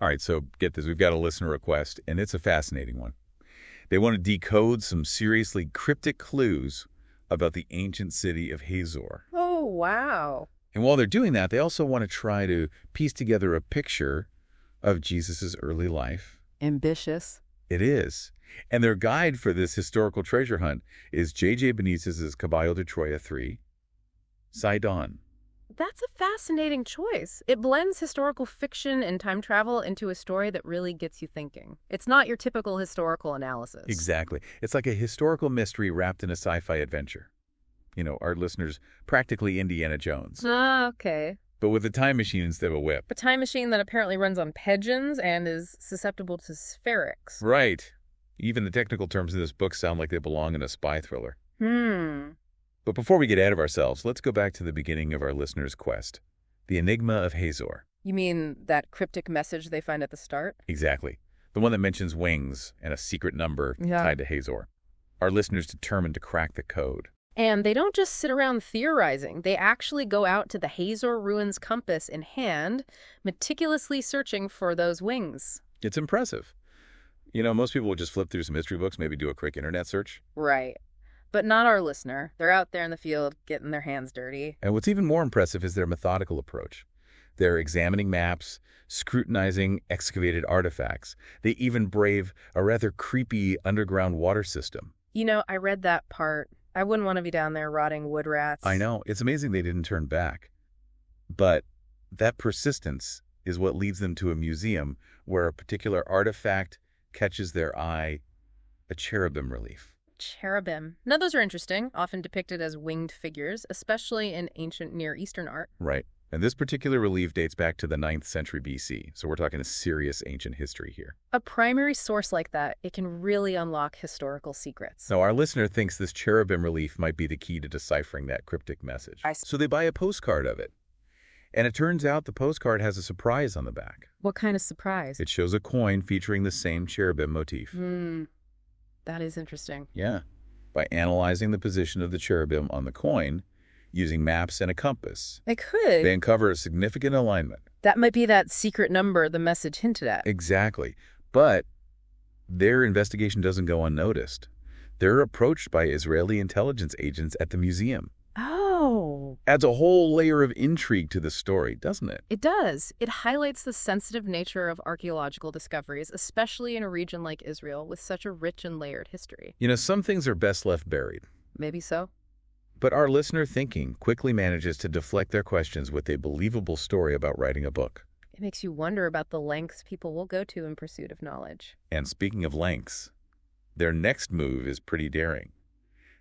All right, so get this. We've got a listener request, and it's a fascinating one. They want to decode some seriously cryptic clues about the ancient city of Hazor. Oh, wow. And while they're doing that, they also want to try to piece together a picture of Jesus' early life. Ambitious. It is. And their guide for this historical treasure hunt is J J Benítez's Caballo de Troya 3, Saidan. That's a fascinating choice. It blends historical fiction and time travel into a story that really gets you thinking. It's not your typical historical analysis. Exactly. It's like a historical mystery wrapped in a sci-fi adventure. You know, our listeners, practically Indiana Jones. Ah, okay. But with a time machine instead of a whip. A time machine that apparently runs on pigeons and is susceptible to spherics. Right. Even the technical terms in this book sound like they belong in a spy thriller. But before we get ahead of ourselves, let's go back to the beginning of our listener's quest. The enigma of Hazor. You mean that cryptic message they find at the start? Exactly. The one that mentions wings and a secret number tied to Hazor. Our listeners determined to crack the code. And they don't just sit around theorizing. They actually go out to the Hazor ruins compass in hand, meticulously searching for those wings. It's impressive. You know, most people would just flip through some history books, maybe do a quick internet search. Right. But not our listener. They're out there in the field getting their hands dirty. And what's even more impressive is their methodical approach. They're examining maps, scrutinizing excavated artifacts. They even brave a rather creepy underground water system. You know, I read that part. I wouldn't want to be down there rotting wood rats. I know. It's amazing they didn't turn back. But that persistence is what leads them to a museum where a particular artifact catches their eye, a cherubim relief. Cherubim. Now, those are interesting, often depicted as winged figures, especially in ancient Near Eastern art. Right. And this particular relief dates back to the 9th century BC, so we're talking a serious ancient history here. A primary source like that, it can really unlock historical secrets. So our listener thinks this cherubim relief might be the key to deciphering that cryptic message. So they buy a postcard of it. And it turns out the postcard has a surprise on the back. What kind of surprise? It shows a coin featuring the same cherubim motif. That is interesting. Yeah. By analyzing the position of the cherubim on the coin, using maps and a compass, they uncover a significant alignment. That might be that secret number the message hinted at. Exactly. But their investigation doesn't go unnoticed. They're approached by Israeli intelligence agents at the museum. Oh. Adds a whole layer of intrigue to the story, doesn't it? It does. It highlights the sensitive nature of archaeological discoveries, especially in a region like Israel with such a rich and layered history. You know, some things are best left buried. Maybe so. But our listener thinking quickly manages to deflect their questions with a believable story about writing a book. It makes you wonder about the lengths people will go to in pursuit of knowledge. And speaking of lengths, their next move is pretty daring.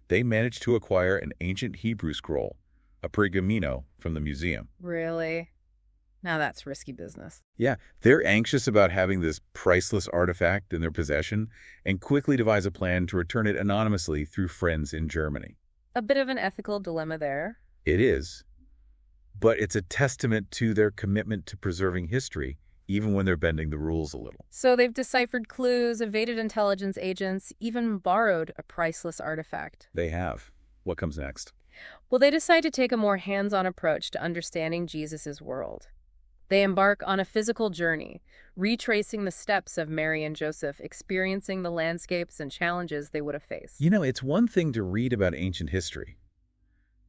They managed to acquire an ancient Hebrew scroll, a pergamino, from the museum. Really? Now that's risky business. Yeah, they're anxious about having this priceless artifact in their possession and quickly devise a plan to return it anonymously through friends in Germany. A bit of an ethical dilemma there. It is, but it's a testament to their commitment to preserving history, even when they're bending the rules a little. So they've deciphered clues, evaded intelligence agents, even borrowed a priceless artifact. They have. What comes next? Well, they decide to take a more hands-on approach to understanding Jesus' world. They embark on a physical journey, retracing the steps of Mary and Joseph, experiencing the landscapes and challenges they would have faced. You know, it's one thing to read about ancient history,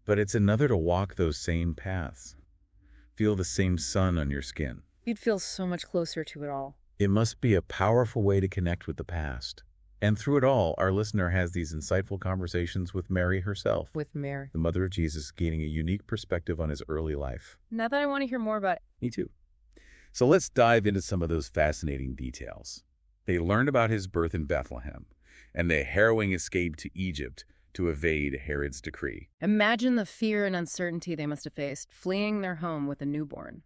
but it's another to walk those same paths. Feel the same sun on your skin. You'd feel so much closer to it all. It must be a powerful way to connect with the past. And through it all, our listener has these insightful conversations with Mary herself. With Mary. The mother of Jesus, gaining a unique perspective on his early life. Now that I want to hear more about it. Me too. So let's dive into some of those fascinating details. They learned about his birth in Bethlehem and the harrowing escape to Egypt to evade Herod's decree. Imagine the fear and uncertainty they must have faced, fleeing their home with a newborn.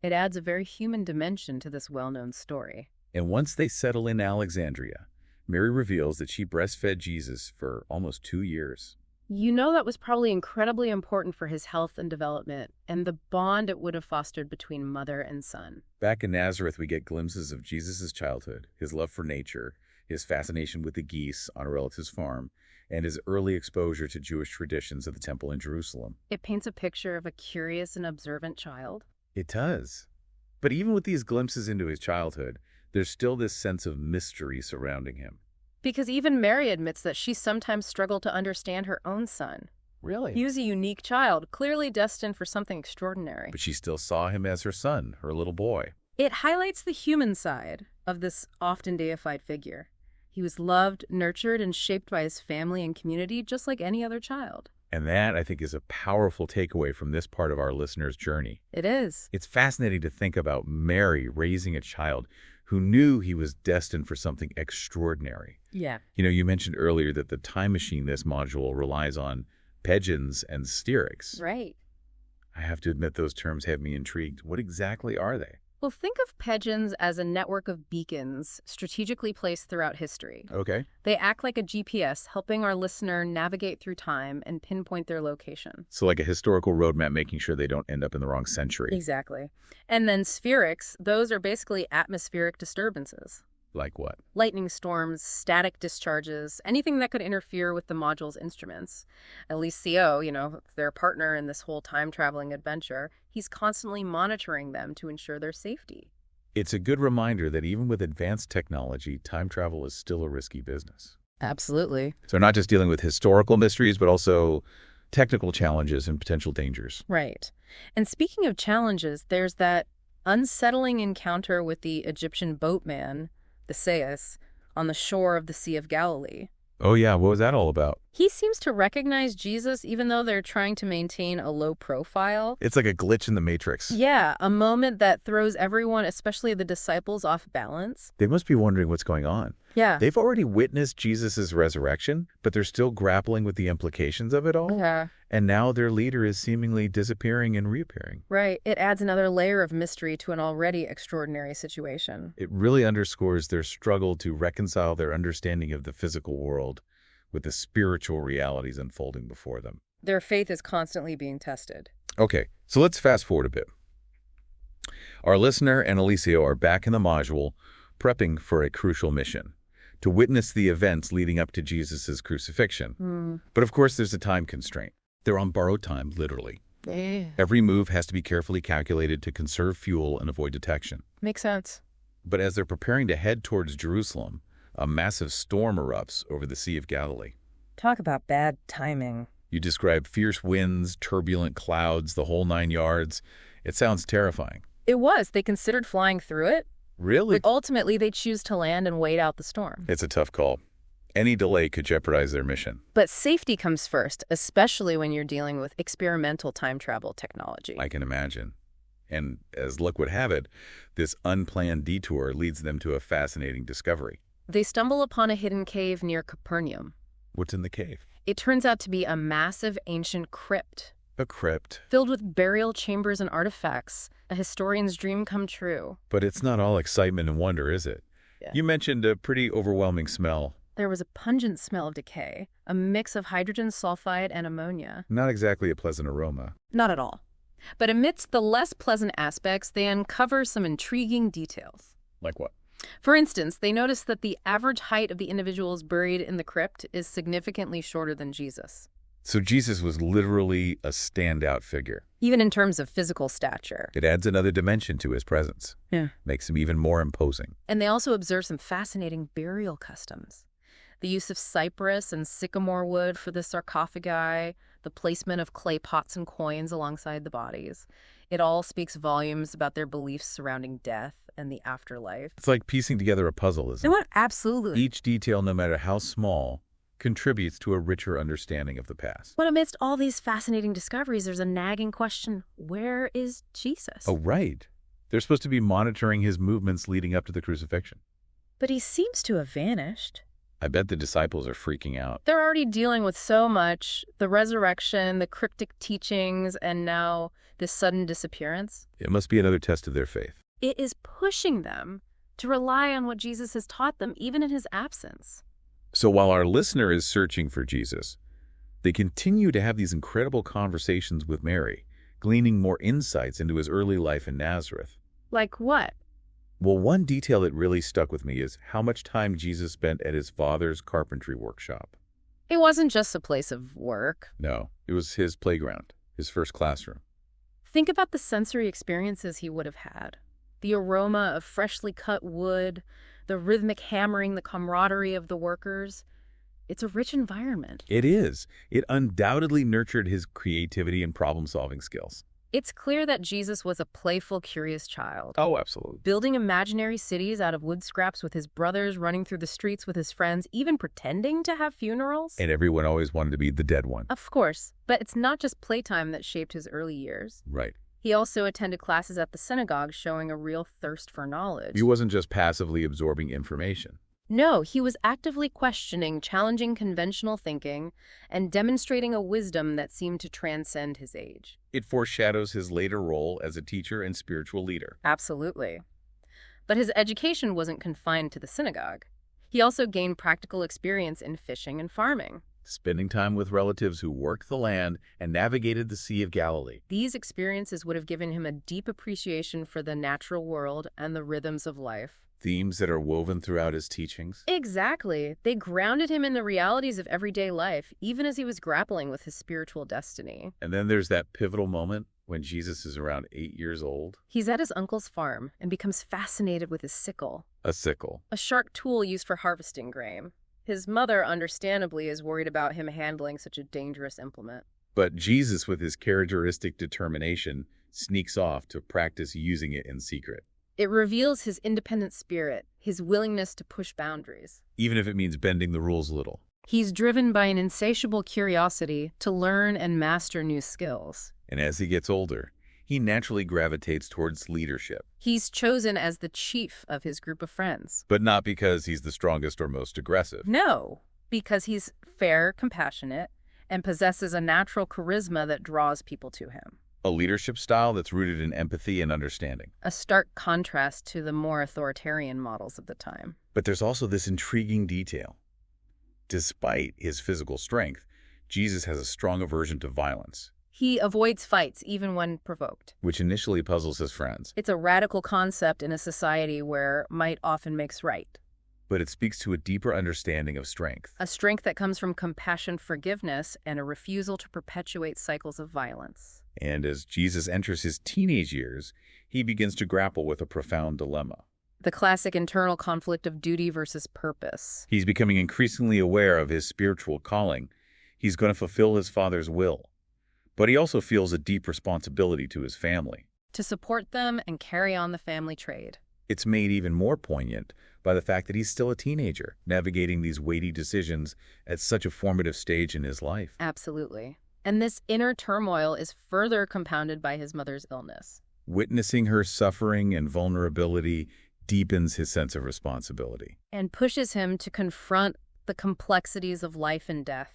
It adds a very human dimension to this well-known story. And once they settle in Alexandria, Mary reveals that she breastfed Jesus for almost 2 years. You know that was probably incredibly important for his health and development, and the bond it would have fostered between mother and son. Back in Nazareth, we get glimpses of Jesus' childhood, his love for nature, his fascination with the geese on a relative's farm, and his early exposure to Jewish traditions at the temple in Jerusalem. It paints a picture of a curious and observant child. It does. But even with these glimpses into his childhood, there's still this sense of mystery surrounding him. Because even Mary admits that she sometimes struggled to understand her own son. Really? He was a unique child, clearly destined for something extraordinary. But she still saw him as her son, her little boy. It highlights the human side of this often deified figure. He was loved, nurtured, and shaped by his family and community just like any other child. And that, I think, is a powerful takeaway from this part of our listener's journey. It is. It's fascinating to think about Mary raising a child who knew he was destined for something extraordinary. Yeah. You mentioned earlier that the time machine this module relies on pigeons and styrics. Right. I have to admit those terms have me intrigued. What exactly are they? Well, think of pigeons as a network of beacons strategically placed throughout history. Okay. They act like a GPS, helping our listener navigate through time and pinpoint their location. So like a historical roadmap, making sure they don't end up in the wrong century. Exactly. And then spherics, those are basically atmospheric disturbances. Like what? Lightning storms, static discharges, anything that could interfere with the module's instruments. At least CO, their partner in this whole time-traveling adventure, he's constantly monitoring them to ensure their safety. It's a good reminder that even with advanced technology, time travel is still a risky business. Absolutely. So not just dealing with historical mysteries, but also technical challenges and potential dangers. Right. And speaking of challenges, there's that unsettling encounter with the Egyptian boatman, the Sais, on the shore of the Sea of Galilee. Oh yeah, what was that all about? He seems to recognize Jesus even though they're trying to maintain a low profile. It's like a glitch in the Matrix. Yeah, a moment that throws everyone, especially the disciples, off balance. They must be wondering what's going on. Yeah. They've already witnessed Jesus' resurrection, but they're still grappling with the implications of it all. Yeah. And now their leader is seemingly disappearing and reappearing. Right. It adds another layer of mystery to an already extraordinary situation. It really underscores their struggle to reconcile their understanding of the physical world with the spiritual realities unfolding before them. Their faith is constantly being tested. Okay, so let's fast forward a bit. Our listener and Alicio are back in the module, prepping for a crucial mission, to witness the events leading up to Jesus' crucifixion. But of course, there's a time constraint. They're on borrowed time, literally. Every move has to be carefully calculated to conserve fuel and avoid detection. Makes sense. But as they're preparing to head towards Jerusalem, a massive storm erupts over the Sea of Galilee. Talk about bad timing. You describe fierce winds, turbulent clouds, the whole 9 yards. It sounds terrifying. It was. They considered flying through it. Really? But ultimately, they choose to land and wait out the storm. It's a tough call. Any delay could jeopardize their mission. But safety comes first, especially when you're dealing with experimental time travel technology. I can imagine. And as luck would have it, this unplanned detour leads them to a fascinating discovery. They stumble upon a hidden cave near Capernaum. What's in the cave? It turns out to be a massive ancient crypt. A crypt. Filled with burial chambers and artifacts. A historian's dream come true. But it's not all excitement and wonder, is it? Yeah. You mentioned a pretty overwhelming smell. There was a pungent smell of decay, a mix of hydrogen sulfide and ammonia. Not exactly a pleasant aroma. Not at all. But amidst the less pleasant aspects, they uncover some intriguing details. Like what? For instance, they notice that the average height of the individuals buried in the crypt is significantly shorter than Jesus. So Jesus was literally a standout figure. Even in terms of physical stature. It adds another dimension to his presence. Yeah. Makes him even more imposing. And they also observe some fascinating burial customs. The use of cypress and sycamore wood for the sarcophagi, the placement of clay pots and coins alongside the bodies. It all speaks volumes about their beliefs surrounding death and the afterlife. It's like piecing together a puzzle, isn't it? Absolutely. Each detail, no matter how small, contributes to a richer understanding of the past. But amidst all these fascinating discoveries, there's a nagging question: where is Jesus? Oh, right. They're supposed to be monitoring his movements leading up to the crucifixion. But he seems to have vanished. I bet the disciples are freaking out. They're already dealing with so much: the resurrection, the cryptic teachings, and now this sudden disappearance. It must be another test of their faith. It is pushing them to rely on what Jesus has taught them, even in his absence. So while our listener is searching for Jesus, they continue to have these incredible conversations with Mary, gleaning more insights into his early life in Nazareth. Like what? Well, one detail that really stuck with me is how much time Jesus spent at his father's carpentry workshop. It wasn't just a place of work. No, it was his playground, his first classroom. Think about the sensory experiences he would have had. The aroma of freshly cut wood, the rhythmic hammering, the camaraderie of the workers. It's a rich environment. It is. It undoubtedly nurtured his creativity and problem-solving skills. It's clear that Jesus was a playful, curious child. Oh, absolutely. Building imaginary cities out of wood scraps with his brothers, running through the streets with his friends, even pretending to have funerals. And everyone always wanted to be the dead one. Of course, but it's not just playtime that shaped his early years. Right. He also attended classes at the synagogue, showing a real thirst for knowledge. He wasn't just passively absorbing information. No, he was actively questioning, challenging conventional thinking, and demonstrating a wisdom that seemed to transcend his age. It foreshadows his later role as a teacher and spiritual leader. Absolutely. But his education wasn't confined to the synagogue. He also gained practical experience in fishing and farming. Spending time with relatives who worked the land and navigated the Sea of Galilee. These experiences would have given him a deep appreciation for the natural world and the rhythms of life. Themes that are woven throughout his teachings. Exactly. They grounded him in the realities of everyday life, even as he was grappling with his spiritual destiny. And then there's that pivotal moment when Jesus is around 8 years old. He's at his uncle's farm and becomes fascinated with his sickle. A sickle. A sharp tool used for harvesting grain. His mother, understandably, is worried about him handling such a dangerous implement. But Jesus, with his characteristic determination, sneaks off to practice using it in secret. It reveals his independent spirit, his willingness to push boundaries. Even if it means bending the rules a little. He's driven by an insatiable curiosity to learn and master new skills. And as he gets older, he naturally gravitates towards leadership. He's chosen as the chief of his group of friends. But not because he's the strongest or most aggressive. No, because he's fair, compassionate, and possesses a natural charisma that draws people to him. A leadership style that's rooted in empathy and understanding. A stark contrast to the more authoritarian models of the time. But there's also this intriguing detail. Despite his physical strength, Jesus has a strong aversion to violence. He avoids fights even when provoked. Which initially puzzles his friends. It's a radical concept in a society where might often makes right. But it speaks to a deeper understanding of strength. A strength that comes from compassion, forgiveness, and a refusal to perpetuate cycles of violence. And as Jesus enters his teenage years, he begins to grapple with a profound dilemma. The classic internal conflict of duty versus purpose. He's becoming increasingly aware of his spiritual calling. He's going to fulfill his Father's will. But he also feels a deep responsibility to his family. To support them and carry on the family trade. It's made even more poignant by the fact that he's still a teenager, navigating these weighty decisions at such a formative stage in his life. Absolutely. And this inner turmoil is further compounded by his mother's illness. Witnessing her suffering and vulnerability deepens his sense of responsibility. And pushes him to confront the complexities of life and death.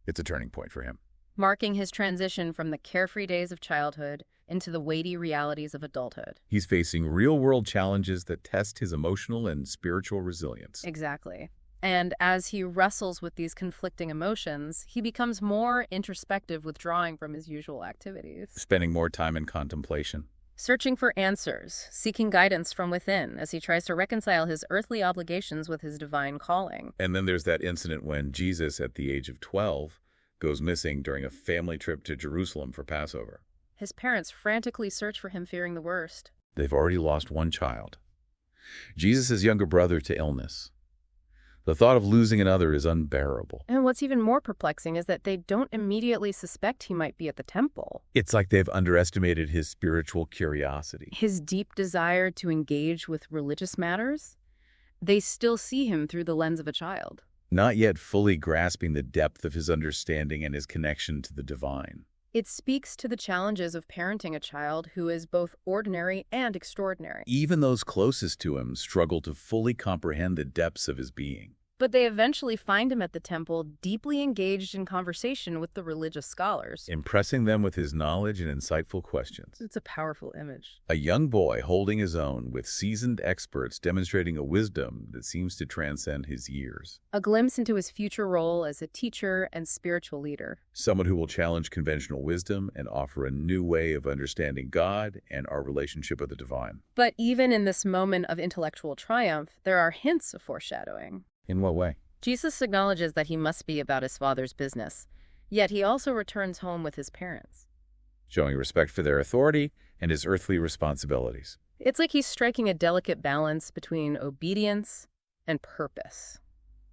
It's a turning point for him. Marking his transition from the carefree days of childhood into the weighty realities of adulthood. He's facing real-world challenges that test his emotional and spiritual resilience. Exactly. And as he wrestles with these conflicting emotions, he becomes more introspective, withdrawing from his usual activities. Spending more time in contemplation. Searching for answers, seeking guidance from within as he tries to reconcile his earthly obligations with his divine calling. And then there's that incident when Jesus, at the age of 12, goes missing during a family trip to Jerusalem for Passover. His parents frantically search for him, fearing the worst. They've already lost one child. Jesus' younger brother to illness. The thought of losing another is unbearable. And what's even more perplexing is that they don't immediately suspect he might be at the temple. It's like they've underestimated his spiritual curiosity. His deep desire to engage with religious matters? They still see him through the lens of a child. Not yet fully grasping the depth of his understanding and his connection to the divine. It speaks to the challenges of parenting a child who is both ordinary and extraordinary. Even those closest to him struggle to fully comprehend the depths of his being. But they eventually find him at the temple, deeply engaged in conversation with the religious scholars. Impressing them with his knowledge and insightful questions. It's a powerful image. A young boy holding his own with seasoned experts demonstrating a wisdom that seems to transcend his years. A glimpse into his future role as a teacher and spiritual leader. Someone who will challenge conventional wisdom and offer a new way of understanding God and our relationship with the divine. But even in this moment of intellectual triumph, there are hints of foreshadowing. In what way? Jesus acknowledges that he must be about his Father's business, yet he also returns home with his parents. Showing respect for their authority and his earthly responsibilities. It's like he's striking a delicate balance between obedience and purpose.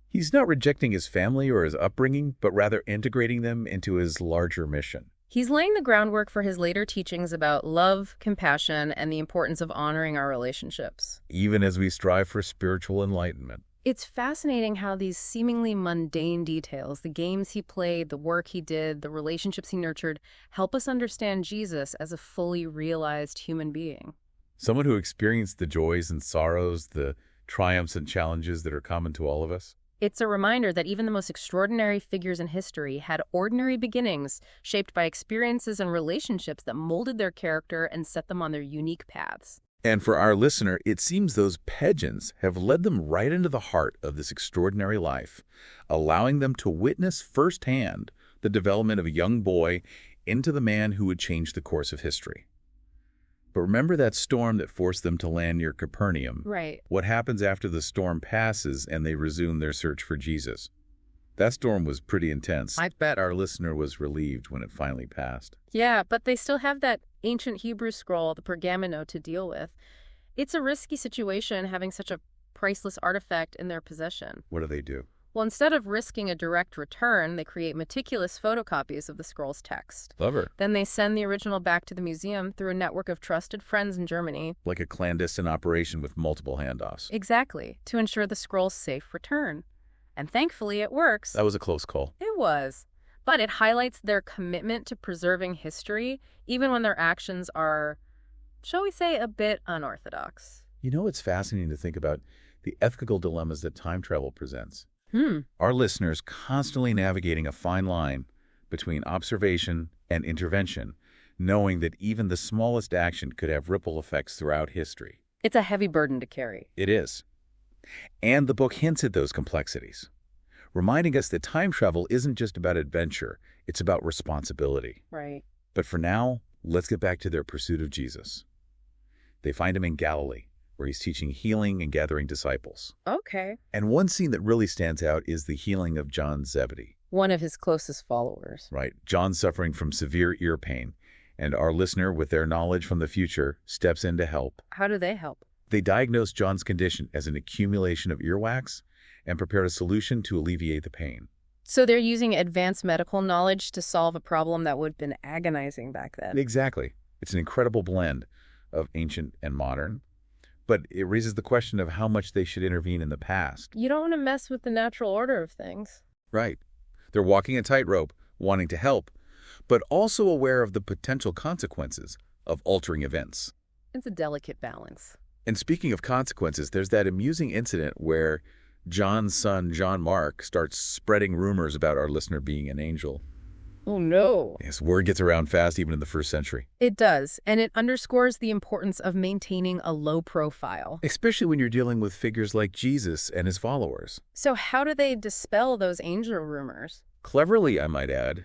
He's not rejecting his family or his upbringing, but rather integrating them into his larger mission. He's laying the groundwork for his later teachings about love, compassion, and the importance of honoring our relationships. Even as we strive for spiritual enlightenment. It's fascinating how these seemingly mundane details, the games he played, the work he did, the relationships he nurtured, help us understand Jesus as a fully realized human being. Someone who experienced the joys and sorrows, the triumphs and challenges that are common to all of us. It's a reminder that even the most extraordinary figures in history had ordinary beginnings shaped by experiences and relationships that molded their character and set them on their unique paths. And for our listener, it seems those pageants have led them right into the heart of this extraordinary life, allowing them to witness firsthand the development of a young boy into the man who would change the course of history. But remember that storm that forced them to land near Capernaum? Right. What happens after the storm passes and they resume their search for Jesus? That storm was pretty intense. I bet our listener was relieved when it finally passed. Yeah, but they still have that ancient Hebrew scroll, the pergamino, to deal with. It's a risky situation having such a priceless artifact in their possession. What do? Well, instead of risking a direct return, they create meticulous photocopies of the scroll's text. Clever. Then they send the original back to the museum through a network of trusted friends in Germany. Like a clandestine operation with multiple handoffs. Exactly, to ensure the scroll's safe return. And thankfully, it works. That was a close call. It was. But it highlights their commitment to preserving history, even when their actions are, shall we say, a bit unorthodox. You know, it's fascinating to think about the ethical dilemmas that time travel presents. Hmm. Our listeners constantly navigating a fine line between observation and intervention, knowing that even the smallest action could have ripple effects throughout history. It's a heavy burden to carry. It is. And the book hints at those complexities, reminding us that time travel isn't just about adventure, it's about responsibility. Right. But for now, let's get back to their pursuit of Jesus. They find him in Galilee, where he's teaching healing and gathering disciples. Okay. And one scene that really stands out is the healing of John Zebedee. One of his closest followers. Right. John suffering from severe ear pain, and our listener, with their knowledge from the future, steps in to help. How do they help? They diagnose John's condition as an accumulation of earwax and prepare a solution to alleviate the pain. So they're using advanced medical knowledge to solve a problem that would have been agonizing back then. Exactly. It's an incredible blend of ancient and modern, but it raises the question of how much they should intervene in the past. You don't want to mess with the natural order of things. Right. They're walking a tightrope, wanting to help, but also aware of the potential consequences of altering events. It's a delicate balance. And speaking of consequences, there's that amusing incident where John's son, John Mark, starts spreading rumors about our listener being an angel. Oh, no. Yes, word gets around fast even in the first century. It does, and it underscores the importance of maintaining a low profile. Especially when you're dealing with figures like Jesus and his followers. So how do they dispel those angel rumors? Cleverly, I might add.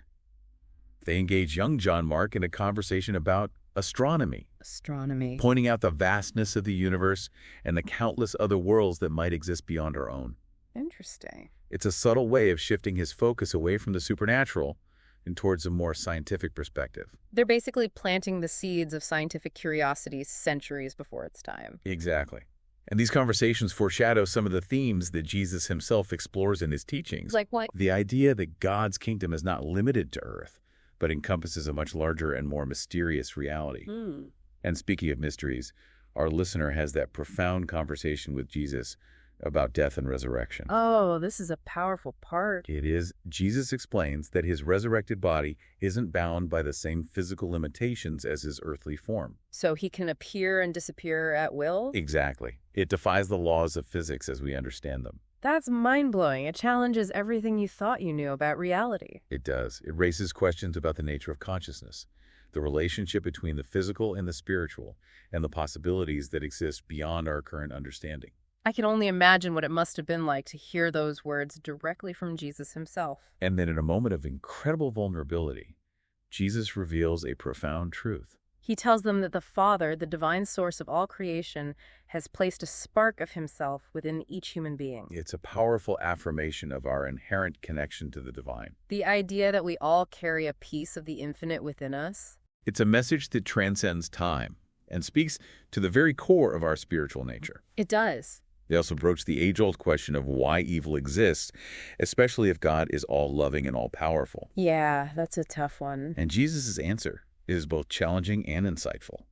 They engage young John Mark in a conversation about astronomy. Astronomy. Pointing out the vastness of the universe and the countless other worlds that might exist beyond our own. Interesting. It's a subtle way of shifting his focus away from the supernatural and towards a more scientific perspective. They're basically planting the seeds of scientific curiosity centuries before its time. Exactly. And these conversations foreshadow some of the themes that Jesus himself explores in his teachings. Like what? The idea that God's kingdom is not limited to earth, but encompasses a much larger and more mysterious reality. And speaking of mysteries, our listener has that profound conversation with Jesus about death and resurrection. Oh, this is a powerful part. It is. Jesus explains that his resurrected body isn't bound by the same physical limitations as his earthly form. So he can appear and disappear at will? Exactly. It defies the laws of physics as we understand them. That's mind-blowing. It challenges everything you thought you knew about reality. It does. It raises questions about the nature of consciousness, the relationship between the physical and the spiritual, and the possibilities that exist beyond our current understanding. I can only imagine what it must have been like to hear those words directly from Jesus himself. And then in a moment of incredible vulnerability, Jesus reveals a profound truth. He tells them that the Father, the divine source of all creation, has placed a spark of himself within each human being. It's a powerful affirmation of our inherent connection to the divine. The idea that we all carry a piece of the infinite within us. It's a message that transcends time and speaks to the very core of our spiritual nature. It does. They also broach the age-old question of why evil exists, especially if God is all-loving and all-powerful. Yeah, that's a tough one. And Jesus' answer is both challenging and insightful.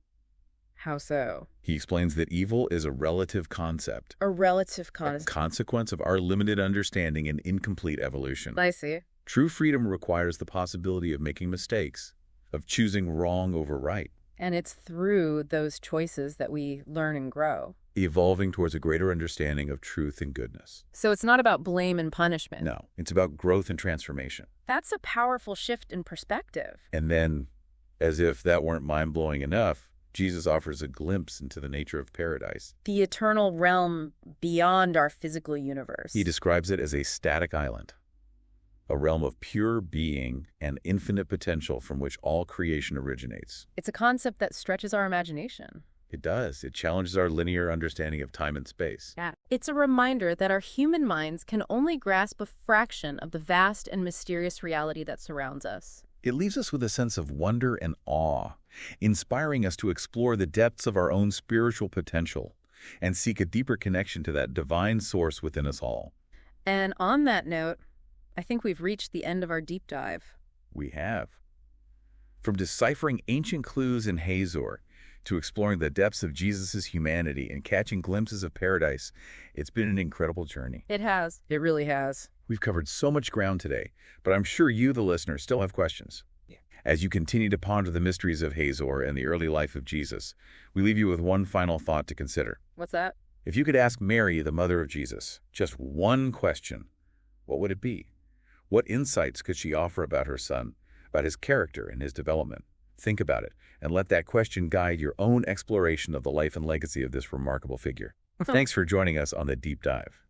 How so? He explains that evil is a relative concept, A relative a concept. consequence of our limited understanding and incomplete evolution. I see. True freedom requires the possibility of making mistakes, of choosing wrong over right, And it's through those choices that we learn and grow. evolving towards a greater understanding of truth and goodness. So it's not about blame and punishment. No, it's about growth and transformation. That's a powerful shift in perspective. And then, as if that weren't mind-blowing enough, Jesus offers a glimpse into the nature of paradise. The eternal realm beyond our physical universe. He describes it as a static island, a realm of pure being and infinite potential from which all creation originates. It's a concept that stretches our imagination. It does. It challenges our linear understanding of time and space. Yeah. It's a reminder that our human minds can only grasp a fraction of the vast and mysterious reality that surrounds us. It leaves us with a sense of wonder and awe, inspiring us to explore the depths of our own spiritual potential and seek a deeper connection to that divine source within us all. And on that note, I think we've reached the end of our deep dive. We have. From deciphering ancient clues in Hazor to exploring the depths of Jesus' humanity and catching glimpses of paradise, it's been an incredible journey. It has. It really has. We've covered so much ground today, but I'm sure you, the listener, still have questions. As you continue to ponder the mysteries of Hazor and the early life of Jesus, we leave you with one final thought to consider. What's that? If you could ask Mary, the mother of Jesus, just one question, what would it be? What insights could she offer about her son, about his character and his development? Think about it, and let that question guide your own exploration of the life and legacy of this remarkable figure. Thanks for joining us on the Deep Dive.